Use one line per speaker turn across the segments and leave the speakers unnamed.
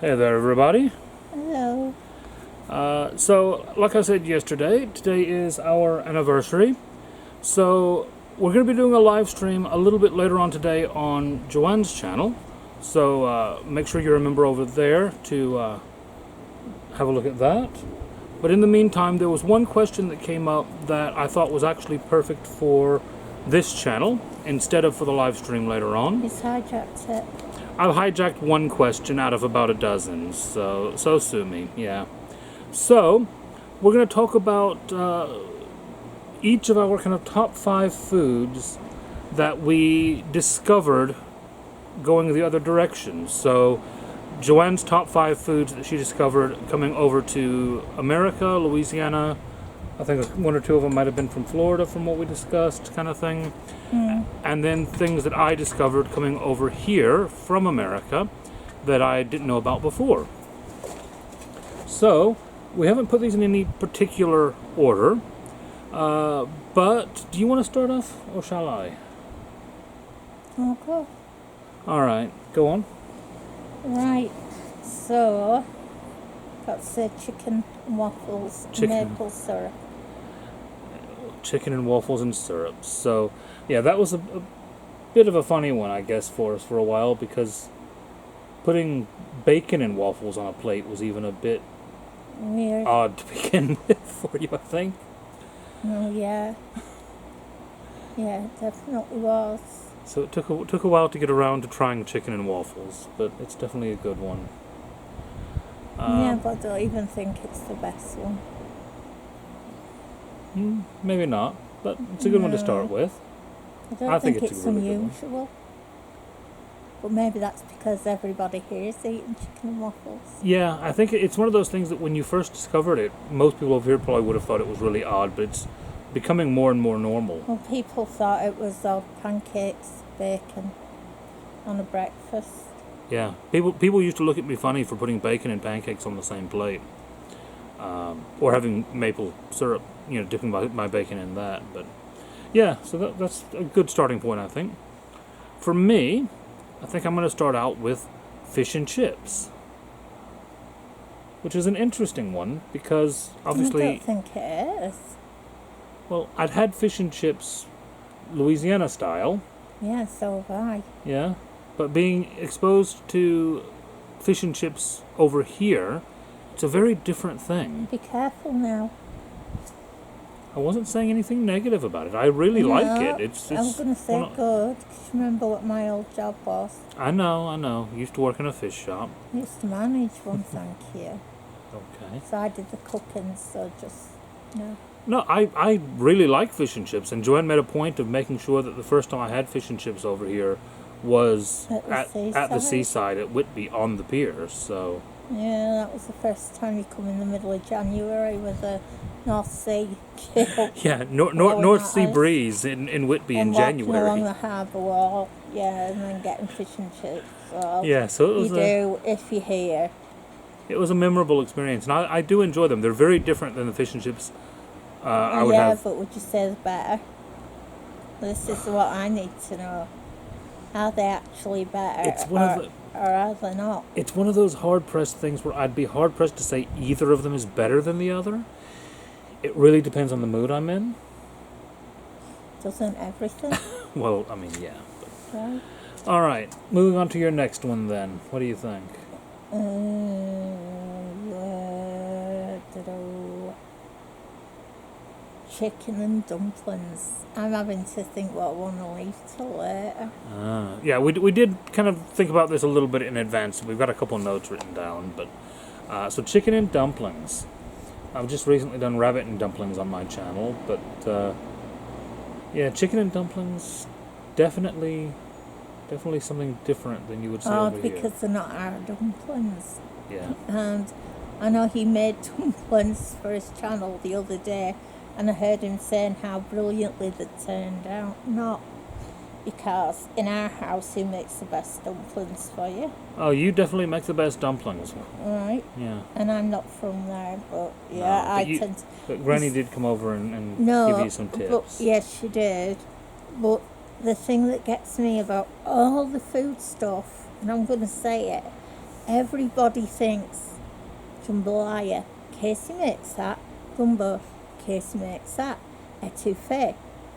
Hey there, everybody.
Hello.
So, like I said yesterday, today is our anniversary. So, we're going to be doing a live stream a little bit later on today on Joanne's channel. So, make sure you remember over there to have a look at that. But in the meantime, there was one question that came up that I thought was actually perfect for this channel instead of for the live stream later on.
He's hijacked it.
I've hijacked one question out of about a dozen, so sue me, yeah. So, we're going to talk about each of our kind of top 5 foods that we discovered going the other direction. So, Joanne's top 5 foods that she discovered coming over to America, Louisiana. I think one or two of them might have been from Florida from what we discussed, kind of thing. And then things that I discovered coming over here from America that I didn't know about before. So, we haven't put these in any particular order, but do you want to start off, or shall I?
Okay.
Alright, go on.
Right. So, that's chicken and waffles,
Chicken.
maple syrup.
Chicken and waffles and syrup. So, yeah, that was a bit of a funny one, I guess, for us for a while, because putting bacon and waffles on a plate was even a bit
Weird.
odd to begin with for you, I think.
Oh, yeah. Yeah, it definitely was.
So it took a while to get around to trying chicken and waffles, but it's definitely a good one.
Yeah, but I don't even think it's the best one.
Maybe not, but it's a good one to start with.
I don't
I think
think
it's
it's
a really good one.
unusual. But maybe that's because everybody here is eating chicken and waffles.
Yeah, I think it's one of those things that when you first discovered it, most people over here probably would have thought it was really odd, but it's becoming more and more normal.
Well, people thought it was pancakes, bacon on a breakfast.
Yeah, people used to look at me funny for putting bacon and pancakes on the same plate, or having maple syrup, dipping my bacon in that. But yeah, so that's a good starting point, I think. For me, I think I'm going to start out with fish and chips, which is an interesting one because obviously,
I don't think it is.
well, I'd had fish and chips Louisiana style,
Yeah, so have I.
yeah, but being exposed to fish and chips over here, it's a very different thing.
Be careful now.
I wasn't saying anything negative about it. I really like it. It's
I'm going to say
one of-
good, because remember what my old job was?
I know. Used to work in a fish shop.
I used to manage one, thank you.
Okay.
So I did the cooking, so just, no.
No, I really like fish and chips, and Joanne made a point of making sure that the first time I had fish and chips over here was
At the
at the
seaside.
seaside at Whitby on the pier. So
Yeah, that was the first time you come in the middle of January with a North Sea chill.
yeah,
Blowing
North
at
Sea
us.
breeze in Whitby
and
in
walking along
January.
the harbour wall, yeah, and then getting fish and chips. So
Yeah, so it
you
was
do if you're here.
it was a memorable experience, and I do enjoy them. They're very different than the fish and chips I would
Yeah,
have.
but would you say they're better? This is what I need to know. Are they actually better,
It's one of
or are they not?
It's one of those hard-pressed things where I'd be hard-pressed to say either of them is better than the other. It really depends on the mood I'm in.
Doesn't everything?
Well, I mean, yeah.
Right?
All right, moving on to your next one then. What do you think?
Chicken and dumplings. I'm having to think what I want to leave till later.
Yeah, we did kind of think about this a little bit in advance. We've got a couple notes written down, but so chicken and dumplings. I've just recently done rabbit and dumplings on my channel, but yeah, chicken and dumplings definitely something different than you would see over here.
Because they're not our dumplings.
Yeah.
And I know he made dumplings for his channel the other day, and I heard him saying how brilliantly they turned out. Not because in our house he makes the best dumplings for you.
Oh, you definitely make the best dumplings.
Right.
Yeah.
And I'm not from there, but yeah,
No, but
I
you-
tend to...
But Granny did come over and
No,
give you some tips.
but yes, she did. But the thing that gets me about all the food stuff, and I'm going to say it, Everybody thinks jambalaya. Casey makes that. Gumbo. Casey makes that. Etouffee.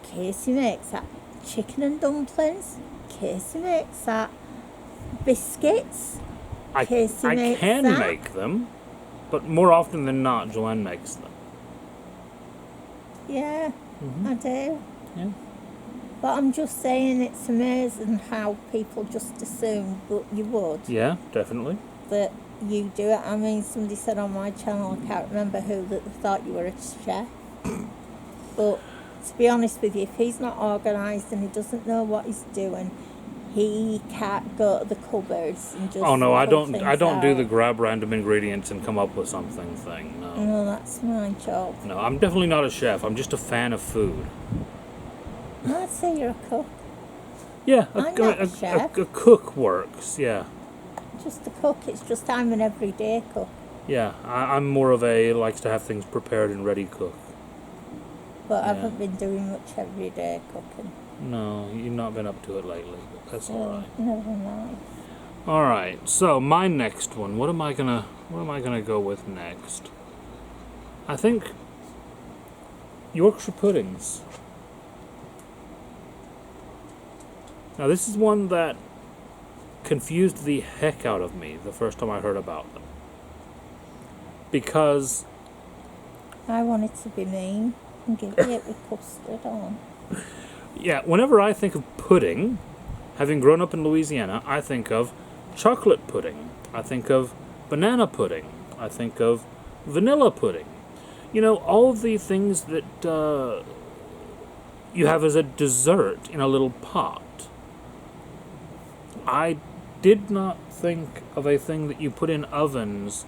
Casey makes that. Chicken and dumplings. Casey makes that. Biscuits.
I
Casey makes
can
that.
make them, but more often than not, Joanne makes them.
Yeah, I do.
Yeah.
But I'm just saying it's amazing how people just assume that you would,
Yeah, definitely.
that you do it. I mean, somebody said on my channel, I can't remember who, that they thought you were a chef. But to be honest with you, if he's not organised and he doesn't know what he's doing, he can't go to the cupboards and just.
Oh no, I
pull
don't.
things
I don't do the
out.
grab random ingredients and come up with something thing. No,
No, that's my job.
no. I'm definitely not a chef. I'm just a fan of food.
I'd say you're a cook.
Yeah,
I'm not a chef.
a cook works. Yeah,
Just a cook. It's just I'm an everyday cook.
yeah. I'm more of a likes to have things prepared and ready cook.
But I
Yeah.
haven't been doing much everyday cooking.
No, you've not been up to it lately, but that's all right.
Never mind.
All right. So my next one. What am I gonna go with next? I think Yorkshire puddings. Now this is one that confused the heck out of me the first time I heard about them. Because
I wanted to be mean and give it with custard on.
yeah, whenever I think of pudding, having grown up in Louisiana, I think of chocolate pudding. I think of banana pudding. I think of vanilla pudding. You know, all of the things that you have as a dessert in a little pot. I did not think of a thing that you put in ovens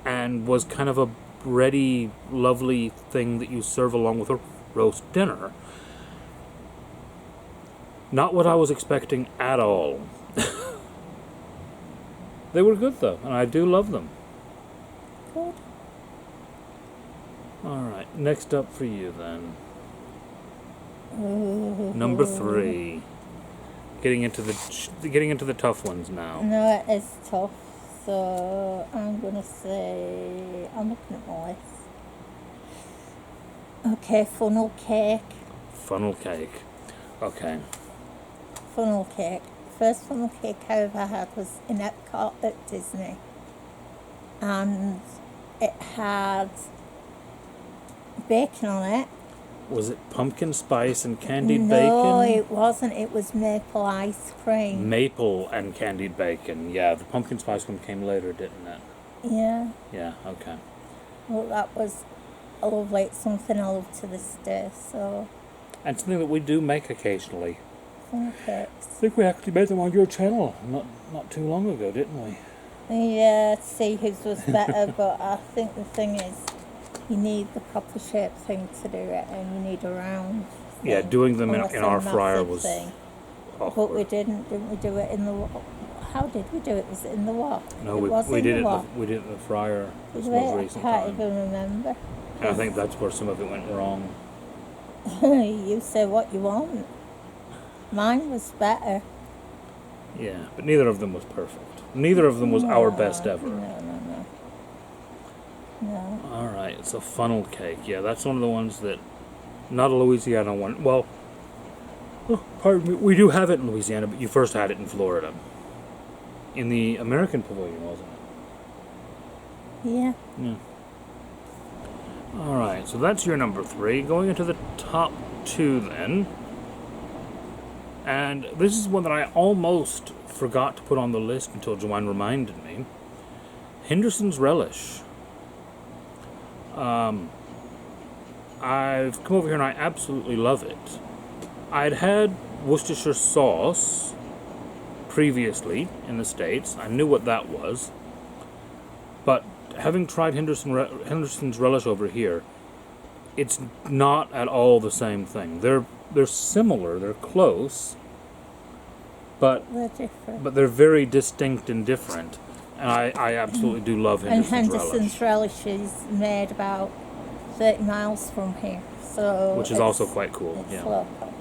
and was kind of a bready, lovely thing that you serve along with a roast dinner. Not what I was expecting at all. They were good though, and I do love them.
Good.
Alright, next up for you then. Number 3. Getting into the tough ones now.
No, it is tough. So I'm gonna say I'm looking at my list. Okay, funnel cake.
Funnel cake. Okay.
Funnel cake. First funnel cake I ever had was in Epcot at Disney, and it had bacon on it.
Was it pumpkin spice and candied
No,
bacon?
it wasn't. It was maple ice cream.
Maple and candied bacon. Yeah, the pumpkin spice one came later, didn't it?
Yeah.
Yeah, okay.
Well, that was lovely. It's something I love to this day. So,
And something that we do make occasionally.
funnel
I
cakes.
think we actually made them on your channel not too long ago, didn't we?
Yeah, to see whose was better, but I think the thing is, you need the proper shaped thing to do it, and you need a round thing.
Yeah, doing them
unless
in
a
our fryer
massive
was
thing. But
awkward.
we didn't we do it in the how did we do it? Was it in the wok?
No,
It was
we
in
did
the
it.
wok.
We did it in the fryer this
Did
most
we?
recent
I can't
time.
even remember.
And I think that's where some of it went wrong.
You say what you want. Mine was better.
Yeah, but neither of them was perfect. Neither of them was our best ever.
No.
All right, it's a funnel cake. Yeah, that's one of the ones that not a Louisiana one. Well, oh, pardon me, we do have it in Louisiana, but you first had it in Florida. In the American Pavilion, wasn't it?
Yeah.
Yeah. All right, so that's your number 3. Going into the top 2 then. And this is one that I almost forgot to put on the list until Joanne reminded me. Henderson's Relish. I've come over here and I absolutely love it. I'd had Worcestershire sauce previously in the States. I knew what that was. But having tried Henderson's Relish over here, it's not at all the same thing. They're similar, they're close, but
They're different.
they're very distinct and different. And I absolutely do love
And
Henderson's Relish,
Henderson's Relish is made about 30 miles from here. So
which is
it's-
also quite cool.
It's
Yeah.
local.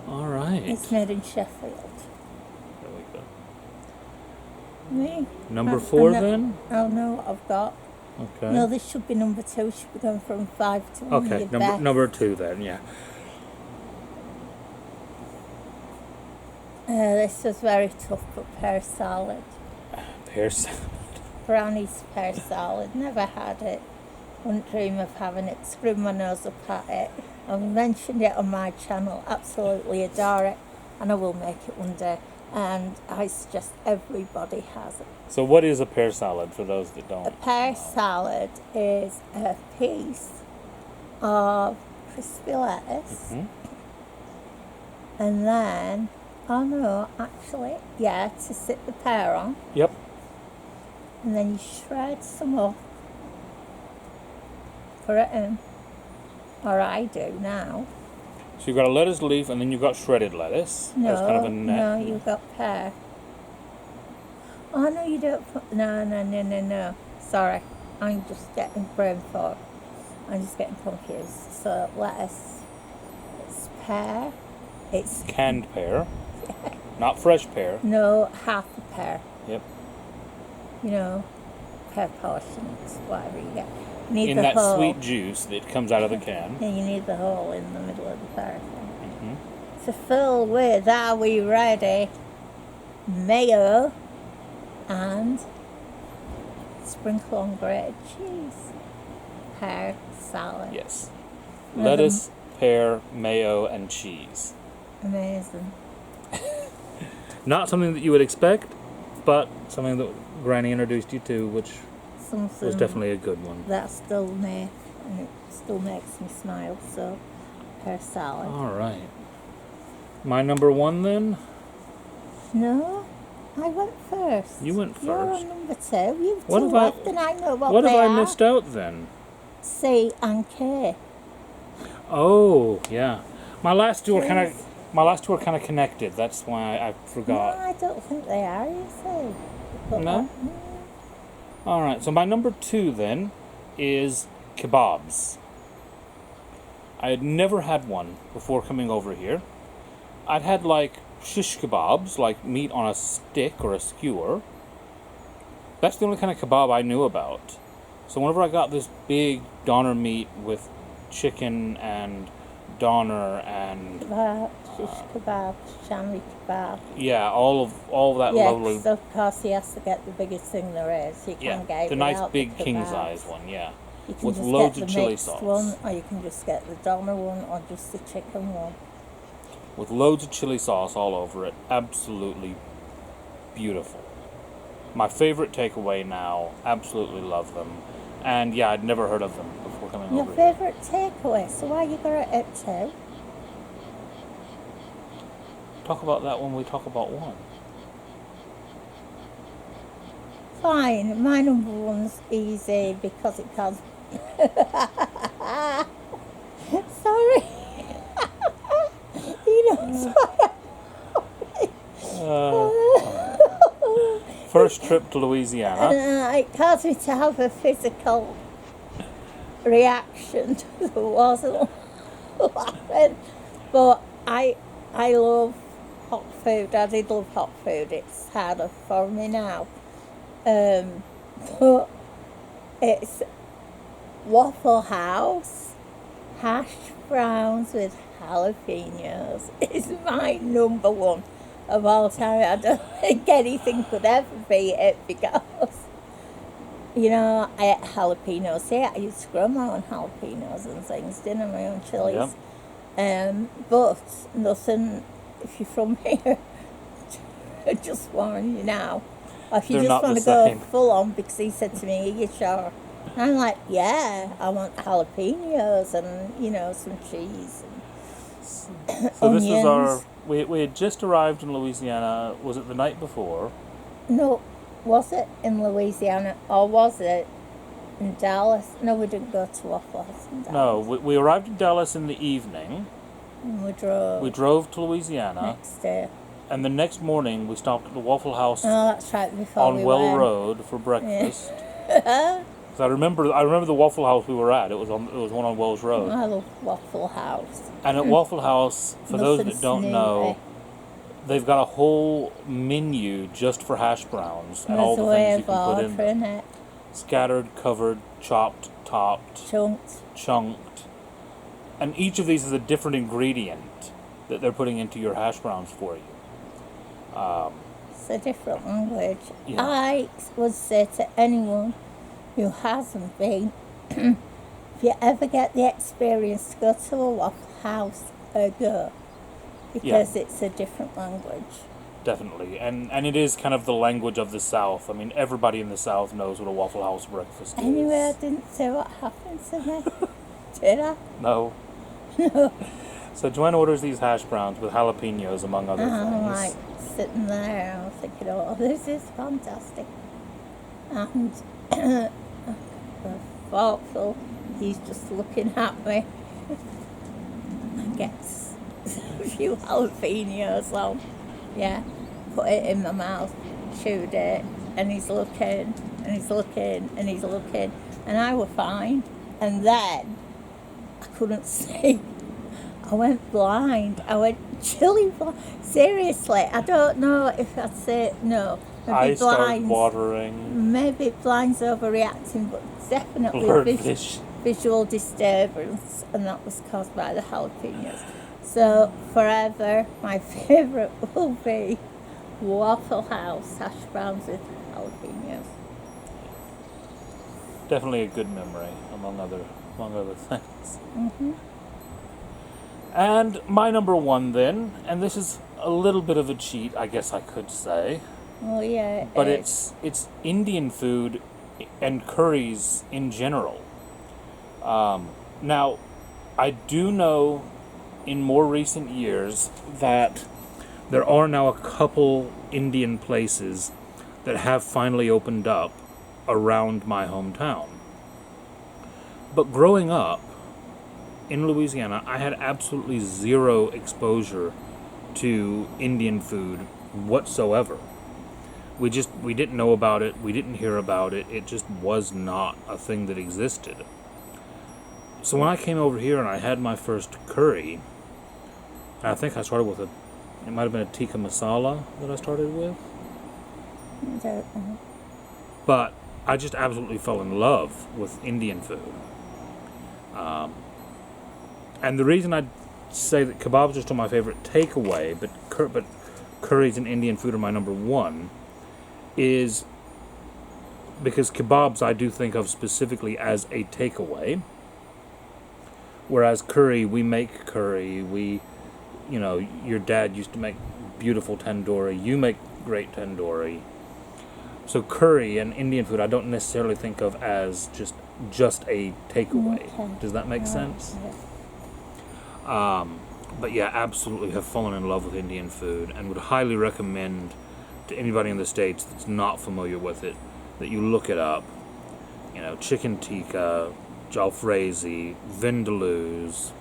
All right.
It's made in Sheffield.
There we go.
Me?
Number
I
4
know-
then?
Oh no, I've got.
Okay.
No, this should be number 2. Should be going from 5 to 1.
Okay,
Your best.
number 2 then, yeah.
This was very tough, but pear salad.
Pear salad.
Brownie's pear salad. Never had it. Wouldn't dream of having it. Screwed my nose up at it. I've mentioned it on my channel. Absolutely adore it. And I will make it one day. And I suggest everybody has it.
So what is a pear salad for those that
A
don't?
pear salad is a piece of crispy lettuce.
Mhm.
And then, oh no, actually, yeah, to sit the pear on.
Yep.
And then you shred some up. Put it in. Or I do now.
So you've got a lettuce leaf and then you've got shredded lettuce.
No,
That's kind of a net.
no, you've got pear. Oh no, you don't put, no. Sorry, I'm just getting brain fog. I'm just getting confused. So lettuce, it's pear, it's,
Canned pear. Not fresh pear.
no, half a pear.
Yep.
You know, pear portions, whatever you get. You need
In
the
that
whole.
sweet juice that comes out of the can.
Yeah, you need the hole in the middle of the pear.
Mhm.
To fill with, are we ready? Mayo and sprinkle on grated cheese. Pear salad.
Yes.
Now
Lettuce, pear, mayo, and cheese.
Amazing.
Not something that you would expect, but something that Granny introduced you to, which
Something
was definitely a good one.
that still me, and it still makes me smile. So, pear salad.
All right. My number 1 then?
No, I went first.
You went
You're
first.
on number 2. You've
What
two
have I-
left, and I know what
What
they
have I
are.
missed out then?
C and K.
Oh, yeah. My last two are
Cheese.
kind of connected. That's why I
No,
forgot.
I don't think they are. You see. But,
No? All right. So my number 2 then is kebabs. I had never had one before coming over here. I'd had like shish kebabs, like meat on a stick or a skewer. That's the only kind of kebab I knew about. So whenever I got this big doner meat with chicken and doner and
Kebab, shish kebab, shami kebab.
yeah, all of that
Yeah,
lovely,
'cause of course he has to get the biggest thing there is. You
yeah,
can't get it
the nice
without
big
the
king
kebab.
size one, yeah,
You can
with
just
loads
get
of
the
chili
mixed
sauce.
one, or you can just get the doner one, or just the chicken one.
With loads of chili sauce all over it. Absolutely beautiful. My favorite takeaway now. Absolutely love them. And yeah, I'd never heard of them before coming
Your
over here.
favourite takeaway, so why you got it at 2?
Talk about that when we talk about one.
Fine, my number 1's easy because it has. Sorry. You know,
First trip to Louisiana.
it caused me to have a physical reaction to the wasn't laughing. But I love hot food. I did love hot food. It's harder for me now. But it's Waffle House hash browns with jalapenos is my number 1 of all time. I don't think anything could ever beat it because, you know, I ate jalapenos. Yeah, I used to grow my own jalapenos and things, didn't I? My own chilies. But nothing, if you're from here, just warn you now. Or if you
They're
just
not
want
the
to go
same.
full on, because he said to me, "Are you sure?" And I'm like, "Yeah, I want jalapenos and, you know, some cheese and
So this was our.
onions."
We had just arrived in Louisiana. Was it the night before?
No, was it in Louisiana or was it in Dallas? No, we didn't go to Waffle House in Dallas.
No, we arrived in Dallas in the evening.
And we drove
We drove to Louisiana,
next day.
and the next morning we stopped at the Waffle House
Oh, that's right, before
on
we
Well
went.
Road for breakfast. So I remember the Waffle House we were at. It was one on Wells Road.
I love Waffle House.
And at Waffle House, for those that
Nothing's
don't
new,
know, they've got a whole menu just for hash browns and all
There's
the
a way
things you
of
can put in them.
ordering it.
Scattered, covered, chopped, topped,
Chunked.
chunked. And each of these is a different ingredient that they're putting into your hash browns for you.
It's a different language.
Yeah.
I would say to anyone who hasn't been, if you ever get the experience to go to a Waffle House, go. Because it's a different language.
Definitely. And it is kind of the language of the South. I mean, everybody in the South knows what a Waffle House breakfast is.
Anyway, I didn't say what happened to me. Did I?
No.
No.
So Joanne orders these hash browns with jalapenos, among other
I'm
things.
like sitting there and I'm thinking, oh, this is fantastic. And the thoughtful, he's just looking at me. I guess a few jalapenos on. Yeah, put it in my mouth, chewed it, and he's looking, and he's looking, and he's looking, and I were fine. And then I couldn't see. I went blind. I went chilly blind. Seriously, I don't know if I'd say no. Maybe
I started
blind's,
watering.
maybe blind's overreacting, but definitely
Blurred fish.
visual disturbance, and that was caused by the jalapenos. So forever, my favourite will be Waffle House hash browns with jalapenos.
Definitely a good memory, among other things.
Mm-hmm.
And my number one then, and this is a little bit of a cheat, I guess I could say,
Oh yeah,
but it's Indian food and curries in general. Now, I do know in more recent years that there are now a couple Indian places that have finally opened up around my hometown. But growing up in Louisiana, I had absolutely zero exposure to Indian food whatsoever. We didn't know about it, we didn't hear about it, it just was not a thing that existed. So when I came over here and I had my first curry, I think I started with it might have been a tikka masala that I started with.
I don't know.
But I just absolutely fell in love with Indian food. And the reason I say that kebabs are still my favorite takeaway, but curries and Indian food are my number one, is because kebabs I do think of specifically as a takeaway, whereas curry, we make curry, your dad used to make beautiful tandoori, you make great tandoori. So curry and Indian food I don't necessarily think of as just a takeaway.
Okay.
Does that make sense?
Yeah.
But yeah, absolutely have fallen in love with Indian food and would highly recommend to anybody in the States that's not familiar with it that you look it up. Chicken tikka, jalfrezi, vindaloo's.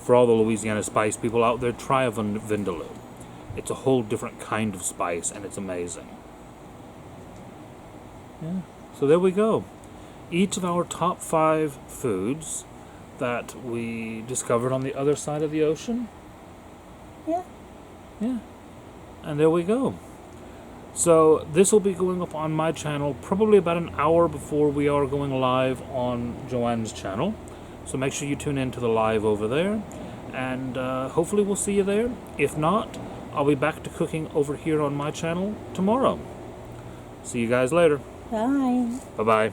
For all the Louisiana spice people out there, try a vindaloo. It's a whole different kind of spice and it's amazing. Yeah. So there we go. Each of our top 5 foods that we discovered on the other side of the ocean.
Yeah.
Yeah. And there we go. So this will be going up on my channel probably about an hour before we are going live on Joanne's channel. So make sure you tune in to the live over there. And hopefully we'll see you there. If not, I'll be back to cooking over here on my channel tomorrow. See you guys later.
Bye.
Bye-bye.